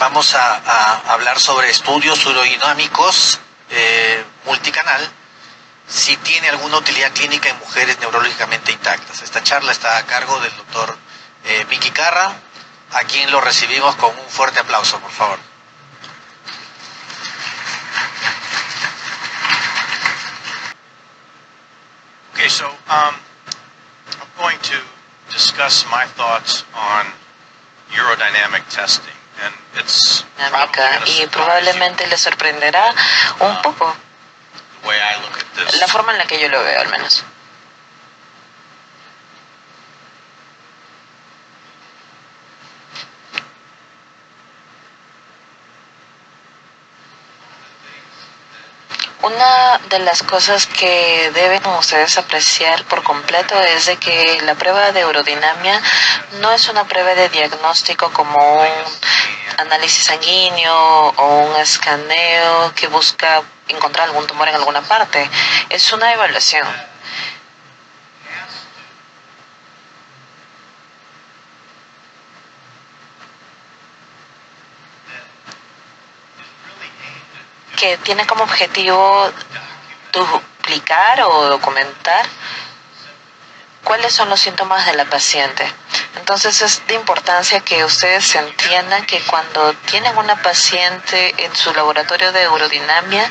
Vamos a hablar sobre estudios urodinámicos multicanal, si tiene alguna utilidad clínica en mujeres neurológicamente intactas. Esta charla está a cargo del doctor Vicky Carra, a quien lo recibimos con un fuerte aplauso, por favor. Okay, so I'm going to discuss my thoughts on urodynamic testing, and it's y probablemente le sorprenderá un poco the way I look at this. la forma en la que yo lo veo, al menos. Una de las cosas que deben ustedes apreciar por completo es de que la prueba de urodinamia no es una prueba de diagnóstico como un análisis sanguíneo o un escaneo que busca encontrar algún tumor en alguna parte. Es una evaluación. Que tiene como objetivo duplicar o documentar cuáles son los síntomas de la paciente. Entonces es de importancia que ustedes entiendan que cuando tienen una paciente en su laboratorio de urodinamia,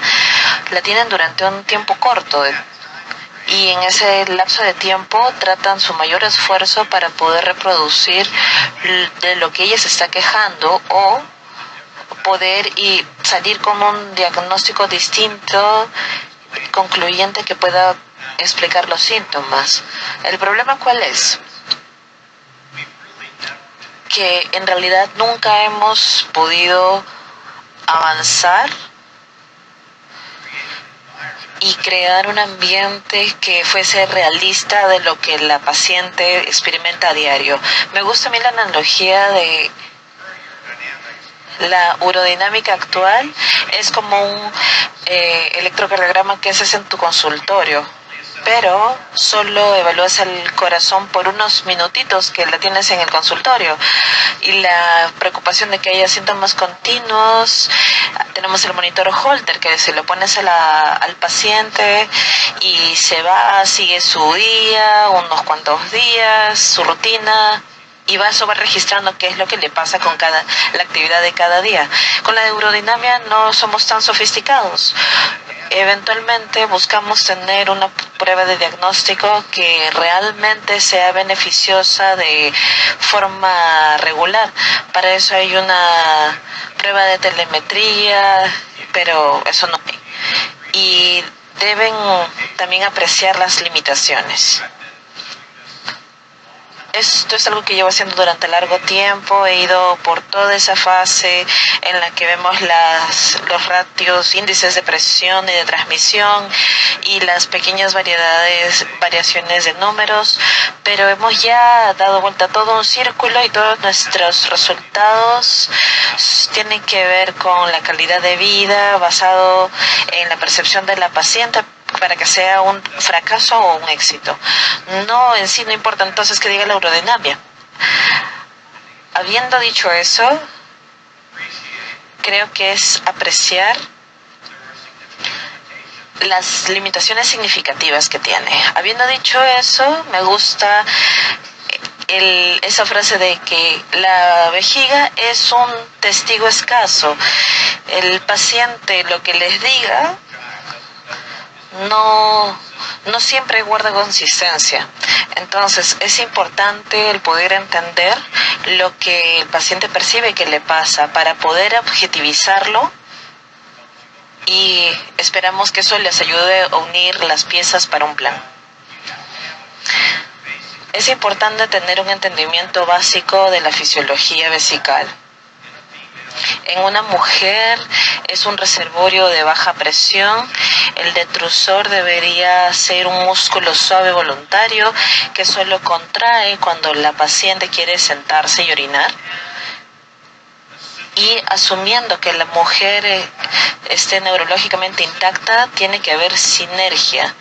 la tienen durante un tiempo corto y en ese lapso de tiempo tratan su mayor esfuerzo para poder reproducir de lo que ella se está quejando o poder y salir con un diagnóstico distinto, concluyente, que pueda explicar los síntomas. ¿El problema cuál es? Que en realidad nunca hemos podido avanzar y crear un ambiente que fuese realista de lo que la paciente experimenta a diario. Me gusta a mí la analogía de la urodinámica actual es como un electrocardiograma que haces en tu consultorio, pero solo evalúas el corazón por unos minutitos que la tienes en el consultorio, y la preocupación de que haya síntomas continuos. Tenemos el monitor Holter, que se lo pones al paciente y se va, sigue su día, unos cuantos días, su rutina, y va registrando qué es lo que le pasa con la actividad de cada día. Con la urodinamia no somos tan sofisticados. Eventualmente buscamos tener una prueba de diagnóstico que realmente sea beneficiosa de forma regular. Para eso hay una prueba de telemetría, pero eso no hay. Y deben también apreciar las limitaciones. Esto es algo que llevo haciendo durante largo tiempo. He ido por toda esa fase en la que vemos los ratios, índices de presión y de transmisión y las pequeñas variaciones de números, pero hemos ya dado vuelta a todo un círculo y todos nuestros resultados tienen que ver con la calidad de vida basado en la percepción de la paciente, para que sea un fracaso o un éxito. No, en sí no importa entonces que diga la urodinamia. Habiendo dicho eso, creo que es apreciar las limitaciones significativas que tiene. Habiendo dicho eso, me gusta esa frase de que la vejiga es un testigo escaso. El paciente, lo que les diga, no siempre guarda consistencia. Entonces es importante el poder entender lo que el paciente percibe que le pasa para poder objetivizarlo, y esperamos que eso les ayude a unir las piezas para un plan. Es importante tener un entendimiento básico de la fisiología vesical. En una mujer es un reservorio de baja presión. El detrusor debería ser un músculo suave voluntario que solo contrae cuando la paciente quiere sentarse y orinar. Y asumiendo que la mujer esté neurológicamente intacta, tiene que haber sinergia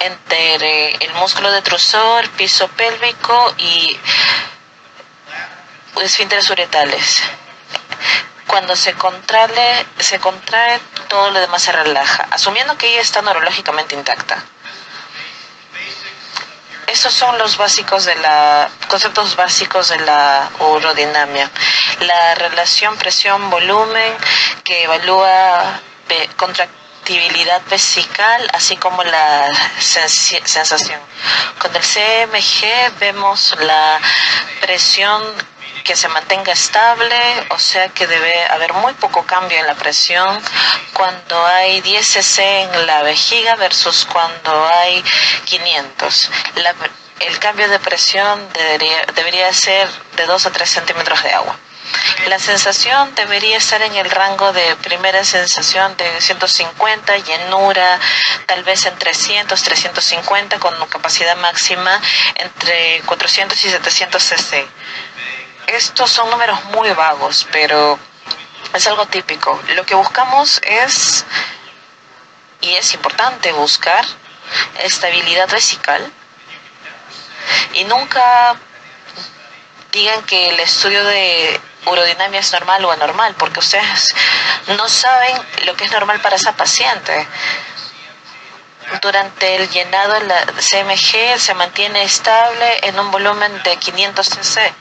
entre el músculo detrusor, piso pélvico y esfínteres uretales. Cuando se contrae, todo lo demás se relaja, asumiendo que ella está neurológicamente intacta. Estos son los conceptos básicos de la urodinamia. La relación presión-volumen, que evalúa contractibilidad vesical, así como la sensación. Con el CMG vemos la presión que se mantenga estable, o sea que debe haber muy poco cambio en la presión cuando hay 10 cc en la vejiga versus cuando hay 500. El cambio de presión debería ser de 2 a 3 centímetros de agua. La sensación debería estar en el rango de primera sensación de 150, llenura tal vez en 300, 350, con capacidad máxima entre 400 y 700 cc. Estos son números muy vagos, pero es algo típico. Lo que buscamos es, y es importante buscar, estabilidad vesical. Y nunca digan que el estudio de urodinamia es normal o anormal, porque ustedes no saben lo que es normal para esa paciente. Durante el llenado, la CMG se mantiene estable en un volumen de 500 cc.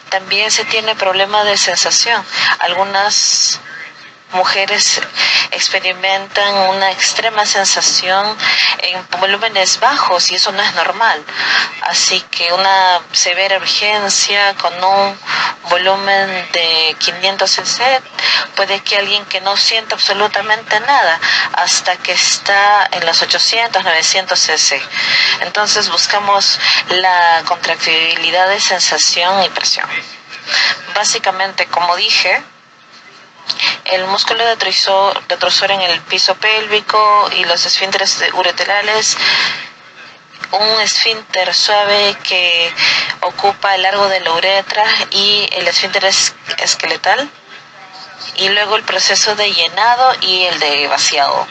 También se tiene problema de sensación. Algunas mujeres experimentan una extrema sensación en volúmenes bajos y eso no es normal. Así que una severa urgencia con un volumen de 500 cc, puede que alguien que no sienta absolutamente nada hasta que está en los 800, 900 cc. Entonces buscamos la contractibilidad de sensación y presión. Básicamente, como dije, el músculo detrusor en el piso pélvico y los esfínteres ureterales, un esfínter suave que ocupa el largo de la uretra y el esfínter esqueletal, y luego el proceso de llenado y el de vaciado.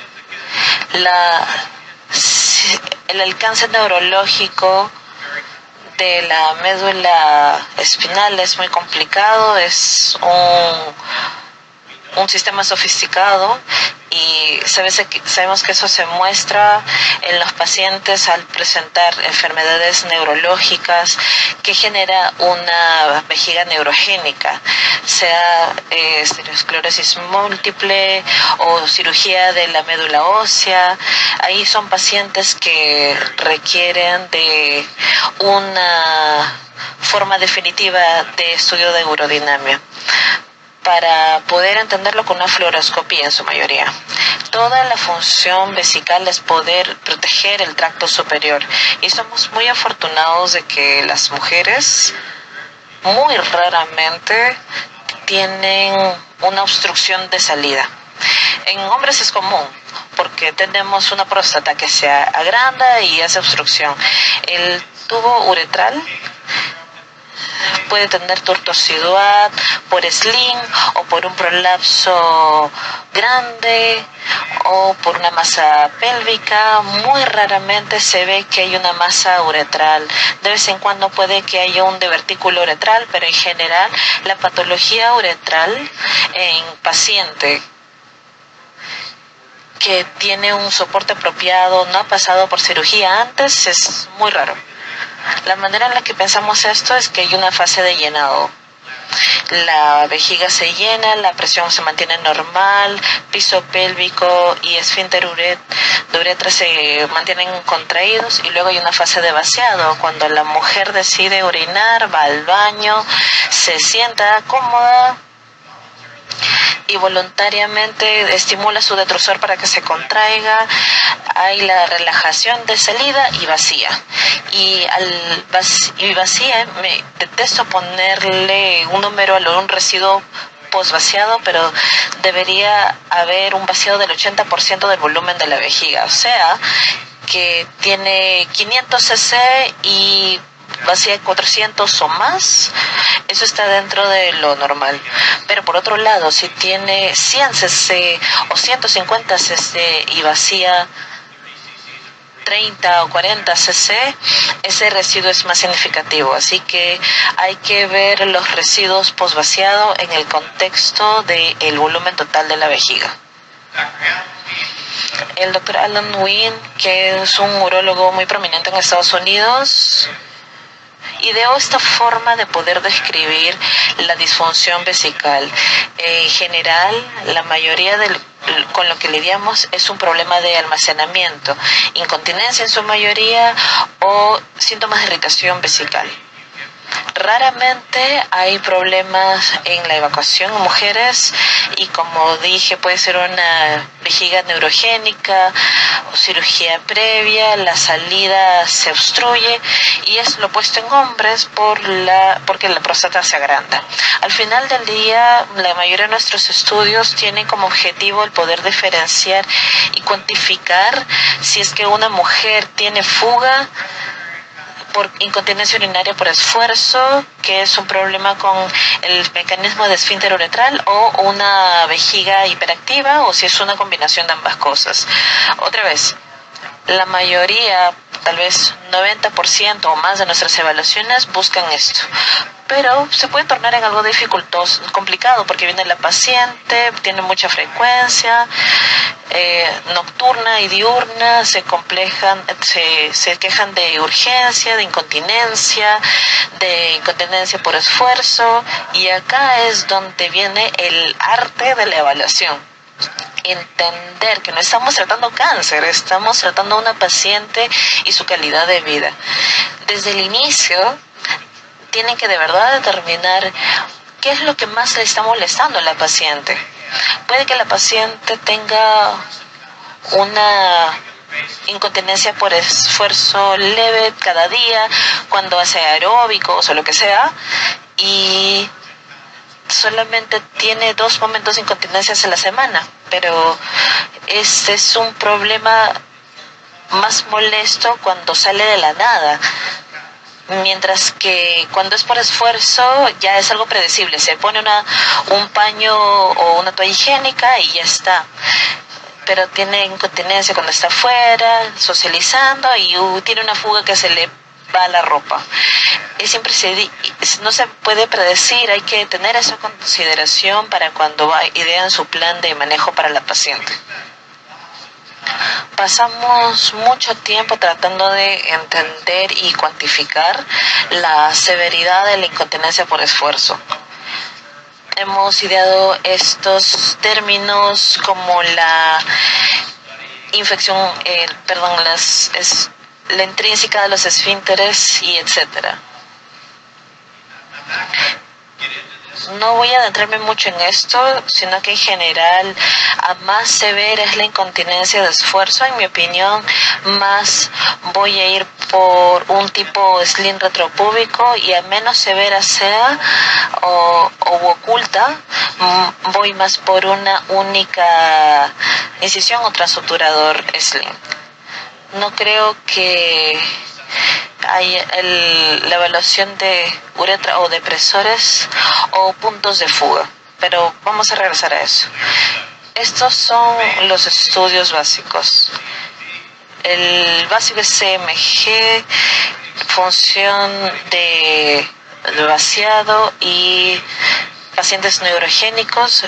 El alcance neurológico de la médula espinal es muy complicado, es un sistema sofisticado, y sabemos que eso se muestra en los pacientes al presentar enfermedades neurológicas que genera una vejiga neurogénica, sea esteroesclerosis múltiple o cirugía de la médula ósea. Ahí son pacientes que requieren de una forma definitiva de estudio de urodinamia, para poder entenderlo con una fluoroscopía en su mayoría. Toda la función vesical es poder proteger el tracto superior, y somos muy afortunados de que las mujeres muy raramente tienen una obstrucción de salida. En hombres es común, porque tenemos una próstata que se agranda y hace obstrucción. El tubo uretral puede tener tortuosidad por sling o por un prolapso grande o por una masa pélvica. Muy raramente se ve que hay una masa uretral. De vez en cuando puede que haya un divertículo uretral, pero en general la patología uretral en paciente que tiene un soporte apropiado, no ha pasado por cirugía antes, es muy raro. La manera en la que pensamos esto es que hay una fase de llenado. La vejiga se llena, la presión se mantiene normal, piso pélvico y esfínter de uretra se mantienen contraídos, y luego hay una fase de vaciado, cuando la mujer decide orinar, va al baño, se sienta cómoda y voluntariamente estimula su detrusor para que se contraiga. Hay la relajación de salida y vacía. Y vacía, me detesto ponerle un número a un residuo post-vaciado, pero debería haber un vaciado del 80% del volumen de la vejiga. O sea, que tiene 500 cc y vacía 400 o más, eso está dentro de lo normal. Pero por otro lado, si tiene 100 cc o 150 cc y vacía 30 o 40 cc, ese residuo es más significativo. Así que hay que ver los residuos posvaciado en el contexto del volumen total de la vejiga. El doctor Alan Wynn, que es un urólogo muy prominente en Estados Unidos, ideó esta forma de poder describir la disfunción vesical. En general, la mayoría con lo que lidiamos es un problema de almacenamiento, incontinencia en su mayoría o síntomas de irritación vesical. Raramente hay problemas en la evacuación en mujeres y, como dije, puede ser una vejiga neurogénica o cirugía previa, la salida se obstruye, y es lo opuesto en hombres porque la próstata se agranda. Al final del día, la mayoría de nuestros estudios tienen como objetivo el poder diferenciar y cuantificar si es que una mujer tiene fuga por incontinencia urinaria por esfuerzo, que es un problema con el mecanismo de esfínter uretral, o una vejiga hiperactiva, o si es una combinación de ambas cosas. Otra vez, la mayoría, tal vez 90% o más de nuestras evaluaciones buscan esto. Pero se puede tornar en algo dificultoso, complicado, porque viene la paciente, tiene mucha frecuencia, nocturna y diurna, se quejan de urgencia, de incontinencia por esfuerzo, y acá es donde viene el arte de la evaluación. Entender que no estamos tratando cáncer, estamos tratando a una paciente y su calidad de vida. Desde el inicio tienen que de verdad determinar qué es lo que más le está molestando a la paciente. Puede que la paciente tenga una incontinencia por esfuerzo leve cada día, cuando hace aeróbicos o lo que sea, y solamente tiene 2 momentos de incontinencias a la semana, pero este es un problema más molesto cuando sale de la nada. Mientras que cuando es por esfuerzo ya es algo predecible, se pone un paño o una toalla higiénica y ya está. Pero tiene incontinencia cuando está afuera, socializando, y tiene una fuga que se le va a la ropa. No se puede predecir, hay que tener eso en consideración para cuando idean su plan de manejo para la paciente. Pasamos mucho tiempo tratando de entender y cuantificar la severidad de la incontinencia por esfuerzo. Hemos ideado estos términos como la infección, la intrínseca de los esfínteres y etcétera. No voy a adentrarme mucho en esto, sino que en general, a más severa es la incontinencia de esfuerzo, en mi opinión, más voy a ir por un tipo slim retropúbico, y a menos severa sea o oculta, voy más por una única incisión o transuturador slim. No creo que hay la evaluación de uretra o depresores o puntos de fuga, pero vamos a regresar a eso. Estos son los estudios básicos. El básico es CMG, función de vaciado y pacientes neurogénicos,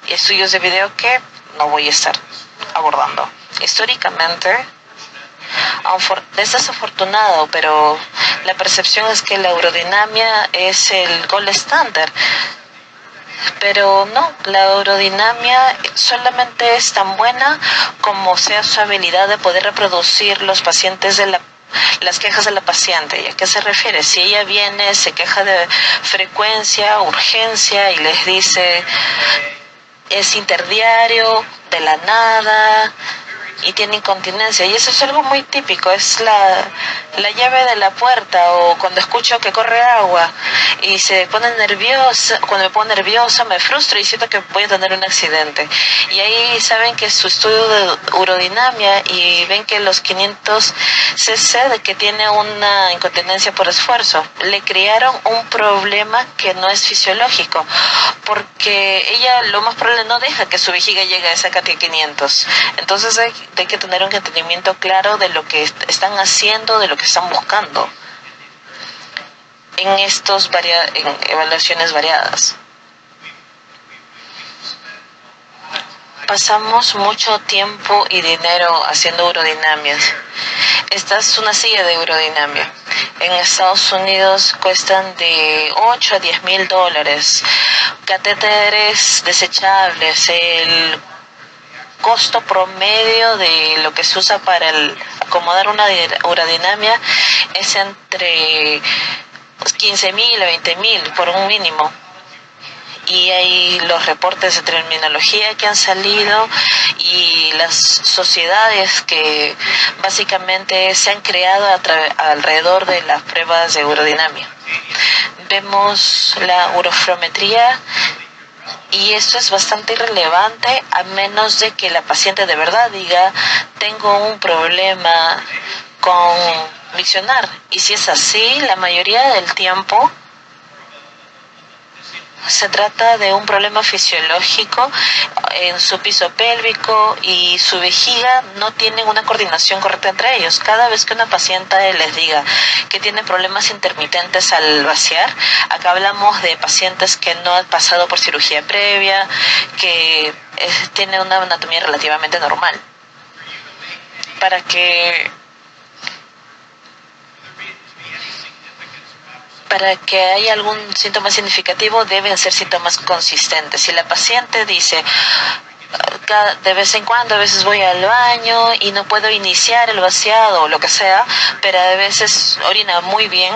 y estudios de video que no voy a estar abordando. Históricamente, es desafortunado, pero la percepción es que la urodinamia es el gold standard. Pero no, la urodinamia solamente es tan buena como sea su habilidad de poder reproducir las quejas de la paciente. ¿Y a qué se refiere? Si ella viene, se queja de frecuencia, urgencia, y les dice es interdiario, de la nada, y tiene incontinencia, y eso es algo muy típico, es la llave de la puerta, o cuando escucho que corre agua y se pone nerviosa, cuando me pongo nerviosa me frustro y siento que voy a tener un accidente, y ahí saben que su estudio de urodinamia y ven que los 500 cc de que tiene una incontinencia por esfuerzo, le crearon un problema que no es fisiológico, porque ella lo más probable no deja que su vejiga llegue a esa cantidad de 500, entonces hay que tener un entendimiento claro de lo que están haciendo, de lo que están buscando en en evaluaciones variadas. Pasamos mucho tiempo y dinero haciendo urodinamias. Esta es una silla de urodinamia. En Estados Unidos cuestan de 8 a 10 mil dólares. Catéteres desechables. El costo promedio de lo que se usa para acomodar una urodinamia es entre 15,000 a 20,000 por un mínimo. Y hay los reportes de terminología que han salido y las sociedades que básicamente se han creado alrededor de las pruebas de urodinamia. Vemos la uroflometría y esto es bastante irrelevante a menos de que la paciente de verdad diga tengo un problema con miccionar. Y si es así, la mayoría del tiempo se trata de un problema fisiológico en su piso pélvico y su vejiga no tienen una coordinación correcta entre ellos. Cada vez que una paciente les diga que tiene problemas intermitentes al vaciar, acá hablamos de pacientes que no han pasado por cirugía previa, que tienen una anatomía relativamente normal. Para que haya algún síntoma significativo deben ser síntomas consistentes. Si la paciente dice de vez en cuando, a veces voy al baño y no puedo iniciar el vaciado o lo que sea, pero a veces orina muy bien,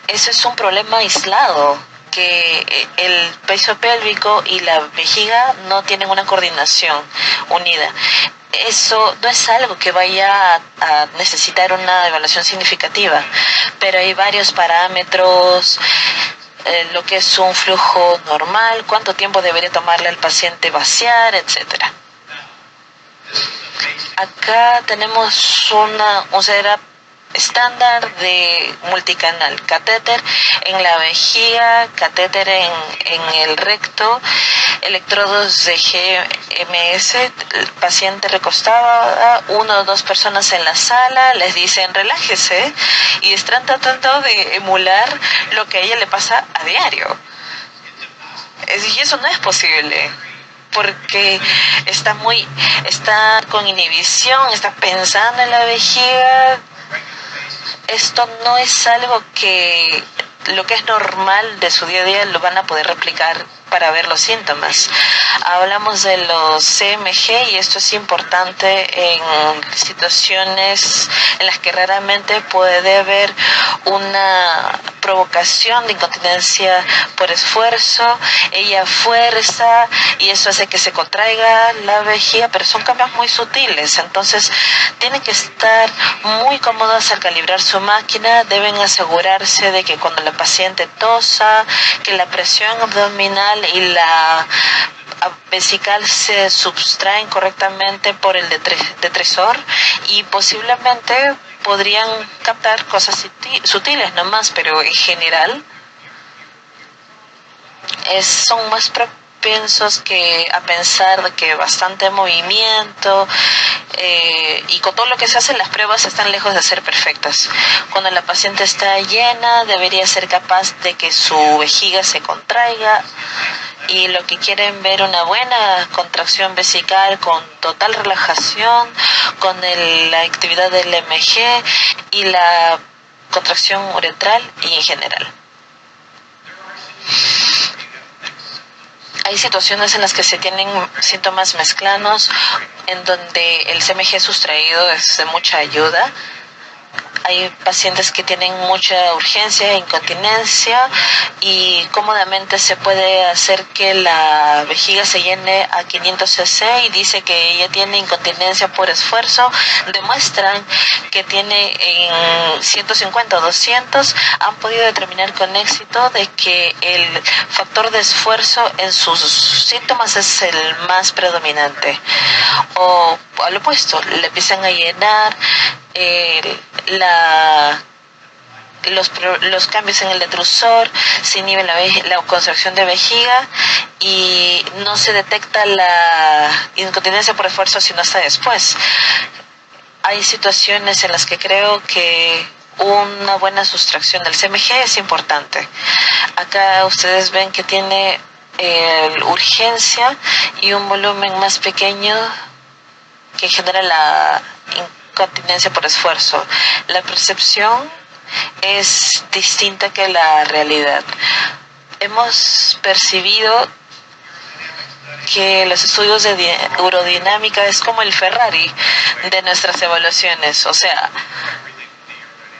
eso es un problema aislado, que el peso pélvico y la vejiga no tienen una coordinación unida. Eso no es algo que vaya a necesitar una evaluación significativa, pero hay varios parámetros, lo que es un flujo normal, cuánto tiempo debería tomarle al paciente vaciar, etcétera. Acá tenemos un setup estándar de multicanal, catéter en la vejiga, catéter en el recto, electrodos de GMS, el paciente recostado, 1 o 2 personas en la sala, les dicen relájese y están tratando de emular lo que a ella le pasa a diario. Y eso no es posible, porque está con inhibición, está pensando en la vejiga. Esto no es algo que lo que es normal de su día a día lo van a poder replicar para ver los síntomas. Hablamos de los CMG y esto es importante en situaciones en las que raramente puede haber una provocación de incontinencia por esfuerzo. Ella fuerza y eso hace que se contraiga la vejiga, pero son cambios muy sutiles. Entonces tienen que estar muy cómodas al calibrar su máquina. Deben asegurarse de que cuando la paciente tosa, que la presión abdominal y la vesical se subtraen correctamente por el detresor y posiblemente podrían captar cosas sutiles nomás, pero en general son más propensos a pensar de que bastante movimiento y con todo lo que se hace las pruebas están lejos de ser perfectas. Cuando la paciente está llena debería ser capaz de que su vejiga se contraiga y lo que quieren ver una buena contracción vesical con total relajación, con la actividad del MG y la contracción uretral y en general. Hay situaciones en las que se tienen síntomas mezclanos, en donde el CMG sustraído es de mucha ayuda. Hay pacientes que tienen mucha urgencia e incontinencia y cómodamente se puede hacer que la vejiga se llene a 500 cc y dice que ella tiene incontinencia por esfuerzo. Demuestran que tiene en 150 o 200. Han podido determinar con éxito de que el factor de esfuerzo en sus síntomas es el más predominante. O al opuesto, le empiezan a llenar los cambios en el detrusor, se inhibe la contracción de vejiga y no se detecta la incontinencia por esfuerzo sino hasta después. Hay situaciones en las que creo que una buena sustracción del CMG es importante. Acá ustedes ven que tiene urgencia y un volumen más pequeño que genera la incontinencia por esfuerzo. La percepción es distinta que la realidad. Hemos percibido que los estudios de urodinámica es como el Ferrari de nuestras evaluaciones, o sea,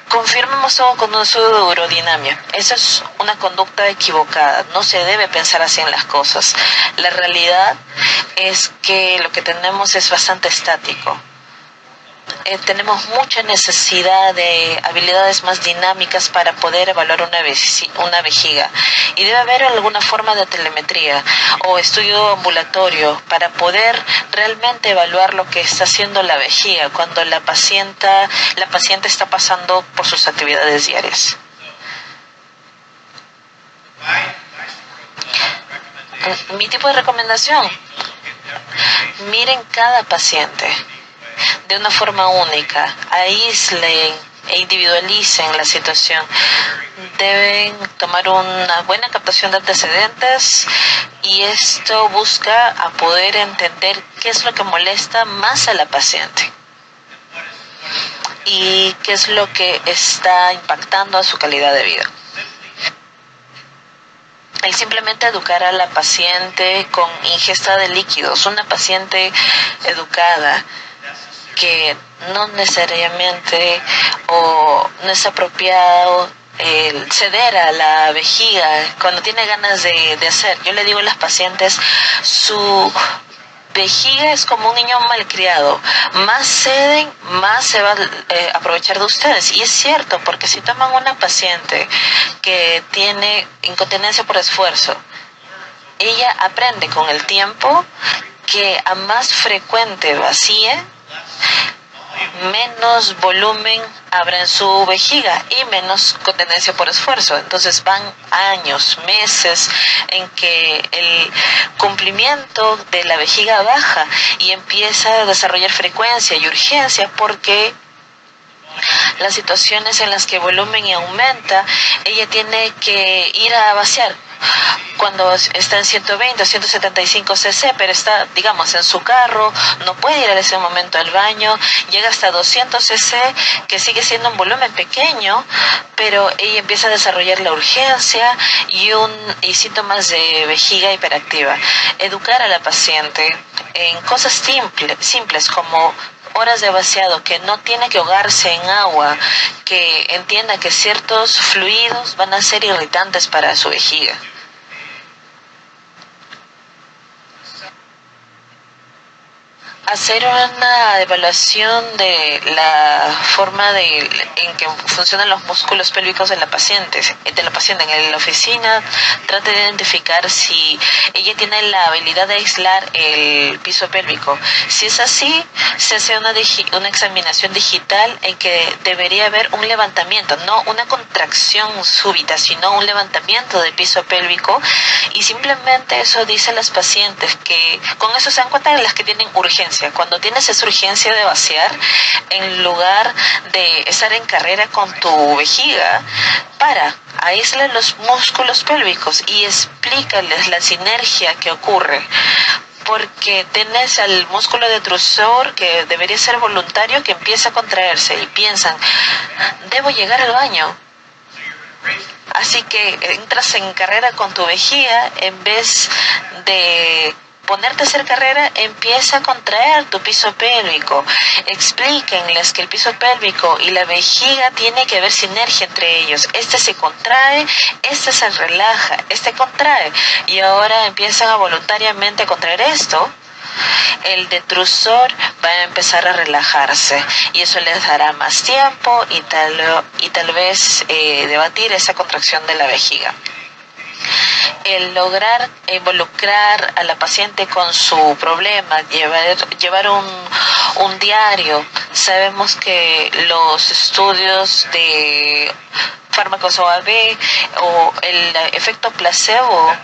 confirmamos todo con un estudio de urodinamia. Eso es una conducta equivocada, no se debe pensar así en las cosas. La realidad es que lo que tenemos es bastante estático. Tenemos mucha necesidad de habilidades más dinámicas para poder evaluar una vejiga, y debe haber alguna forma de telemetría o estudio ambulatorio para poder realmente evaluar lo que está haciendo la vejiga cuando la paciente está pasando por sus actividades diarias. Mi tipo de recomendación: miren cada paciente de una forma única, aíslen e individualicen la situación. Deben tomar una buena captación de antecedentes, y esto busca a poder entender qué es lo que molesta más a la paciente y qué es lo que está impactando a su calidad de vida. El simplemente educar a la paciente con ingesta de líquidos, una paciente educada que no necesariamente o no es apropiado el ceder a la vejiga cuando tiene ganas de hacer. Yo le digo a las pacientes, su vejiga es como un niño malcriado, más ceden, más se va a aprovechar de ustedes. Y es cierto, porque si toman una paciente que tiene incontinencia por esfuerzo, ella aprende con el tiempo que a más frecuente vacíe, menos volumen habrá en su vejiga y menos continencia por esfuerzo. Entonces van años, meses en que el cumplimiento de la vejiga baja y empieza a desarrollar frecuencia y urgencia, porque las situaciones en las que el volumen aumenta, ella tiene que ir a vaciar cuando está en 120 o 175 cc, pero está, digamos, en su carro, no puede ir en ese momento al baño, llega hasta 200 cc, que sigue siendo un volumen pequeño, pero ella empieza a desarrollar la urgencia y síntomas de vejiga hiperactiva. Educar a la paciente en cosas simples como horas de vaciado, que no tiene que ahogarse en agua, que entienda que ciertos fluidos van a ser irritantes para su vejiga. Hacer una evaluación de la forma en que funcionan los músculos pélvicos de la paciente. En la oficina, trate de identificar si ella tiene la habilidad de aislar el piso pélvico. Si es así, se hace una examinación digital en que debería haber un levantamiento, no una contracción súbita, sino un levantamiento del piso pélvico, y simplemente eso dice a las pacientes que con eso se dan cuenta de las que tienen urgencia. Cuando tienes esa urgencia de vaciar, en lugar de estar en carrera con tu vejiga, aísla los músculos pélvicos y explícales la sinergia que ocurre. Porque tienes al músculo detrusor, que debería ser voluntario, que empieza a contraerse y piensan, debo llegar al baño. Así que entras en carrera con tu vejiga, en vez de ponerte a hacer carrera, empieza a contraer tu piso pélvico. Explíquenles que el piso pélvico y la vejiga tiene que haber sinergia entre ellos. Este se contrae, este se relaja, este contrae, y ahora empiezan a voluntariamente a contraer esto. El detrusor va a empezar a relajarse, y eso les dará más tiempo y tal vez debatir esa contracción de la vejiga. El lograr involucrar a la paciente con su problema, llevar un diario. Sabemos que los estudios de fármacos OAB o el efecto placebo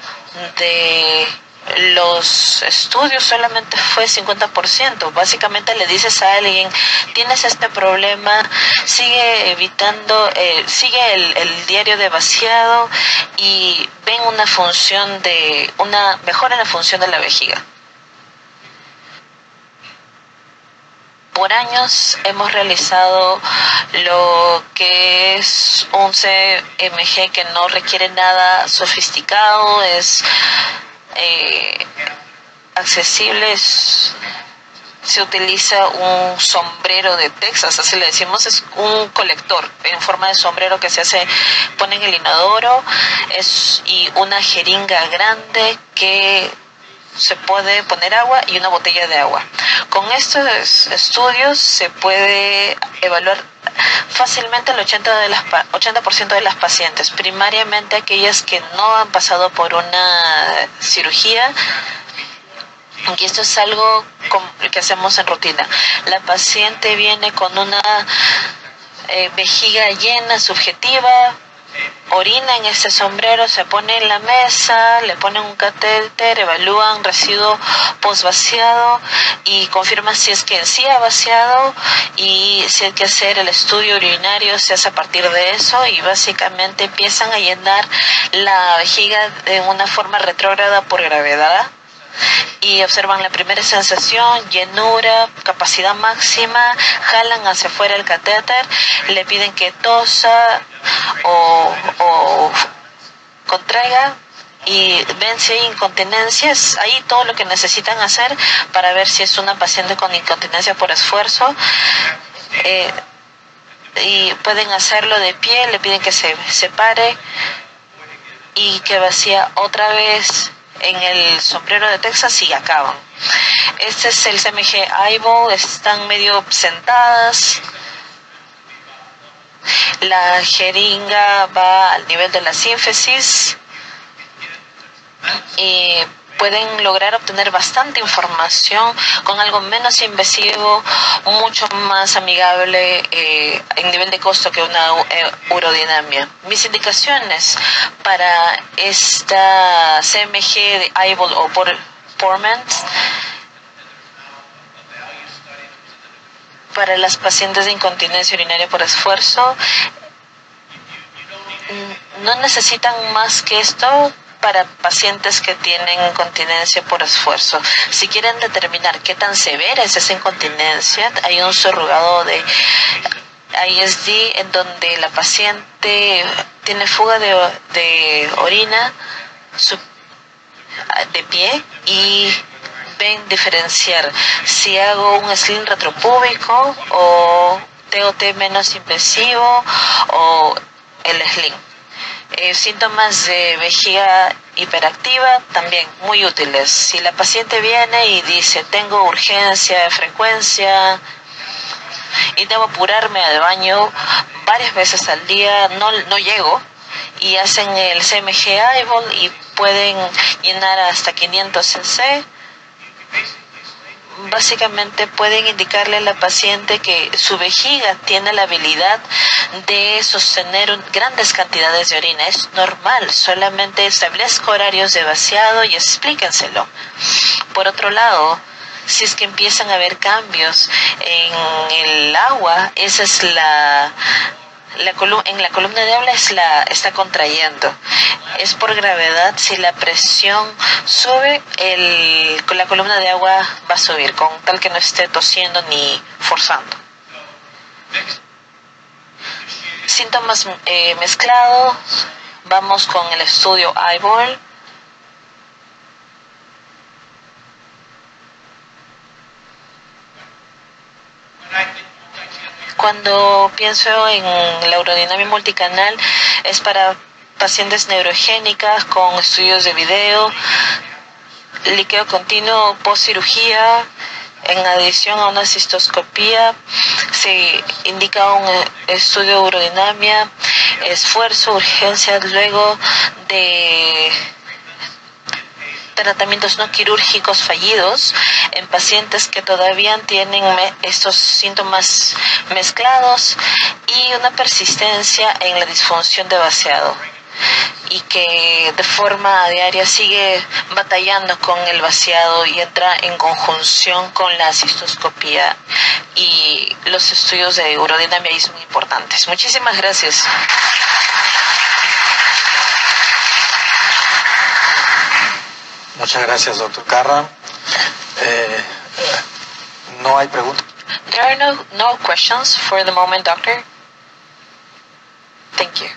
de los estudios solamente fue 50%. Básicamente le dices a alguien, tienes este problema, sigue evitando, sigue el diario de vaciado y ven una mejora en la función de la vejiga. Por años hemos realizado lo que es un CMG que no requiere nada sofisticado, es accesible, se utiliza un sombrero de Texas, así le decimos, es un colector en forma de sombrero que se pone en el inodoro, y una jeringa grande que se puede poner agua y una botella de agua. Con estos estudios se puede evaluar fácilmente el 80% de las pacientes, primariamente aquellas que no han pasado por una cirugía. Y esto es algo que hacemos en rutina. La paciente viene con una vejiga llena, subjetiva, orina en este sombrero, se pone en la mesa, le ponen un catéter, evalúan residuo post-vaciado y confirman si es que sí ha vaciado, y si hay que hacer el estudio urinario se hace a partir de eso, y básicamente empiezan a llenar la vejiga de una forma retrógrada por gravedad y observan la primera sensación, llenura, capacidad máxima, jalan hacia afuera el catéter, le piden que tosa o contraiga y ven si hay incontinencias. Ahí todo lo que necesitan hacer para ver si es una paciente con incontinencia por esfuerzo, y pueden hacerlo de pie, le piden que se pare y que vacía otra vez en el sombrero de Texas y acaban. Este es el CMG eyeball, están medio sentadas, la jeringa va al nivel de la sínfisis y pueden lograr obtener bastante información con algo menos invasivo, mucho más amigable en nivel de costo que una urodinamia. Mis indicaciones para esta CMG de eyeball o Performance para las pacientes de incontinencia urinaria por esfuerzo, no necesitan más que esto. Para pacientes que tienen incontinencia por esfuerzo, si quieren determinar qué tan severa es esa incontinencia, hay un surrogado de ISD en donde la paciente tiene fuga de orina de pie y ven diferenciar si hago un sling retropúbico o TOT menos invasivo o el sling. Síntomas de vejiga hiperactiva también muy útiles. Si la paciente viene y dice tengo urgencia de frecuencia y debo apurarme al baño varias veces al día, no llego, y hacen el CMG eyeball y pueden llenar hasta 500 cc, básicamente pueden indicarle a la paciente que su vejiga tiene la habilidad de sostener grandes cantidades de orina. Es normal, solamente establezca horarios de vaciado y explíquenselo. Por otro lado, si es que empiezan a haber cambios en el agua, esa es en la columna de habla está contrayendo. Es por gravedad. Si la presión sube, la columna de agua va a subir, con tal que no esté tosiendo ni forzando. Síntomas mezclados. Vamos con el estudio eyeball. Cuando pienso en la urodinamia multicanal, es para pacientes neurogénicas con estudios de video, liqueo continuo post cirugía, en adición a una cistoscopía, se indica un estudio de urodinamia, esfuerzo, urgencia, luego de tratamientos no quirúrgicos fallidos en pacientes que todavía tienen estos síntomas mezclados y una persistencia en la disfunción de vaciado, y que de forma diaria sigue batallando con el vaciado y entra en conjunción con la cistoscopía, y los estudios de urodinamia ahí son importantes. Muchísimas gracias. Muchas gracias, doctor Carra. No hay preguntas. There are no questions for the moment, doctor. Thank you.